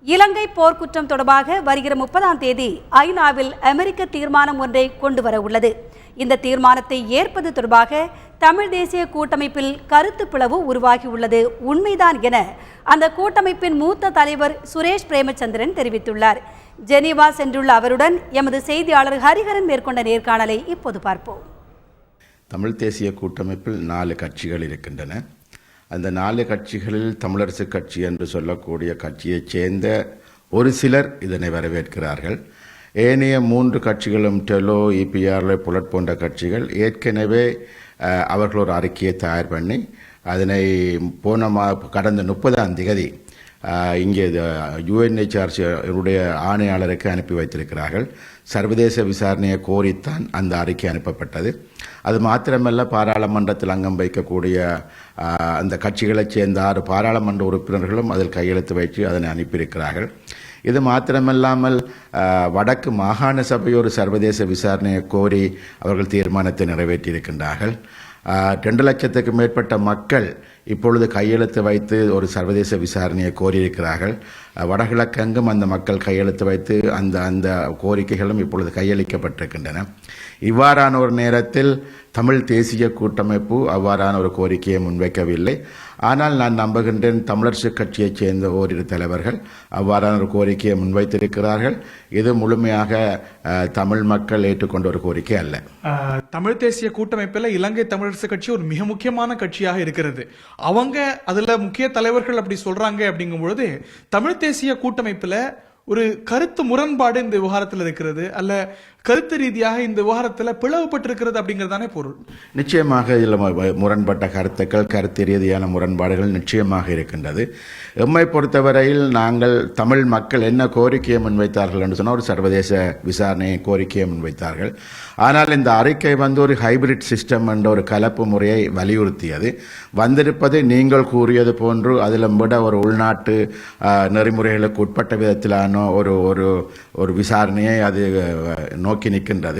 இலங்கை போர்க்குற்றம் தொடர்பாக வருகிற 30ஆம் தேதி ஐநாவில் அமெரிக்க தீர்மானம் ஒன்றை கொண்டு வர உள்ளது. இந்த தீர்மானத்தை ஏற்பது தொடர்பாக தமிழ் தேசிய கூட்டமைப்பில் கருத்து பிளவு உருவாகியுள்ளது உண்மைதான் என அந்த கூட்டமைப்பின் மூத்த தலைவர் சுரேஷ் பிரேமச்சந்திரன் தெரிவித்துள்ளார். ஜெனீவா சென்றுள்ள அவருடன் எமது செய்தியாளர் ஹரிஹரன் மேற்கொண்ட நேர்காணலை இப்போது பார்ப்போம். தமிழ் தேசிய கூட்டமைப்பில் 4 கட்சிகள் இருக்கின்றன. அந்த 4 கட்சிகளில் தமிழரசு கட்சி என்று சொல்லக்கூடிய கட்சியைச் சேர்ந்த ஒரு சிலர் இதனை வரவேற்கிறார்கள். ஏனைய 3 கட்சிகளும் டெலோ, இபிஆர், புலட் போன்ற கட்சிகள் ஏற்கனவே அவர்கள் ஒரு அறிக்கையை தயார் பண்ணி அதனை கடந்த 30ஆம் தேதி இங்கே UNHRC ஆணையாளருக்கு அனுப்பி வைத்திருக்கிறார்கள். சர்வதேச விசாரணையை கோரித்தான் அந்த அறிக்கை அனுப்பப்பட்டது. அது மாத்திரமல்ல, பாராளுமன்றத்தில் அங்கம் வைக்கக்கூடிய அந்த கட்சிகளைச் சேர்ந்த 6 பாராளுமன்ற உறுப்பினர்களும் அதில் கையெழுத்து வைத்து அதனை அனுப்பியிருக்கிறார்கள். இது மாத்திரமல்லாமல் வடக்கு மாகாண சபை ஒரு சர்வதேச விசாரணையை கோரி அவர்கள் தீர்மானத்தை நிறைவேற்றியிருக்கின்றார்கள். 2 லட்சத்துக்கு மேற்பட்ட மக்கள் இப்பொழுது கையெழுத்து வைத்து ஒரு சர்வதேச விசாரணையை கோரியிருக்கிறார்கள். வடகிழக்கெங்கும் அந்த மக்கள் கையெழுத்து வைத்து அந்த கோரிக்கைகளும் இப்பொழுது கையளிக்கப்பட்டிருக்கின்றன. இவ்வாறான ஒரு நேரத்தில் தமிழ் தேசிய கூட்டமைப்பு அவ்வாறான ஒரு கோரிக்கையை முன்வைக்கவில்லை. ஆனால் நான் நம்புகின்றேன் தமிழரசு கட்சியைச் சேர்ந்த ஓரிரு தலைவர்கள் அவ்வாறான ஒரு கோரிக்கையை முன்வைத்திருக்கிறார்கள். இது முழுமையாக தமிழ் மக்கள் ஏற்றுக்கொண்ட ஒரு கோரிக்கை அல்ல. தமிழ் தேசிய கூட்டமைப்பில் இலங்கை தமிழரசு கட்சி ஒரு மிக முக்கியமான கட்சியாக இருக்கிறது. அவங்க அதுல முக்கிய தலைவர்கள் அப்படி சொல்றாங்க. அப்படிங்கும் பொழுது தமிழ் தேசிய கூட்டமைப்புல ஒரு கருத்து முரண்பாடு இந்த விவகாரத்தில் இருக்கிறது, அல்ல கருத்து ரீதியாக இந்த விவகாரத்தில் பிளவுபட்டிருக்கிறது அப்படிங்கிறதானே பொருள். நிச்சயமாக இதில் முரண்பட்ட கருத்துக்கள், கருத்து ரீதியான முரண்பாடுகள் நிச்சயமாக இருக்கின்றது. எம்மை பொறுத்தவரையில் நாங்கள் தமிழ் மக்கள் என்ன கோரிக்கையை முன்வைத்தார்கள் என்று சொன்னால் ஒரு சர்வதேச விசாரணையை கோரிக்கையை முன்வைத்தார்கள். ஆனால் இந்த அறிக்கை ஒரு ஹைபிரிட் சிஸ்டம் என்ற ஒரு கலப்பு முறையை வலியுறுத்தியது. வந்திருப்பது நீங்கள் கூறியது போன்று அதில் விட ஒரு உள்நாட்டு நெறிமுறைகளுக்கு உட்பட்ட விதத்திலான ஒரு விசாரணையை அது நோக்கி நிற்கின்றது.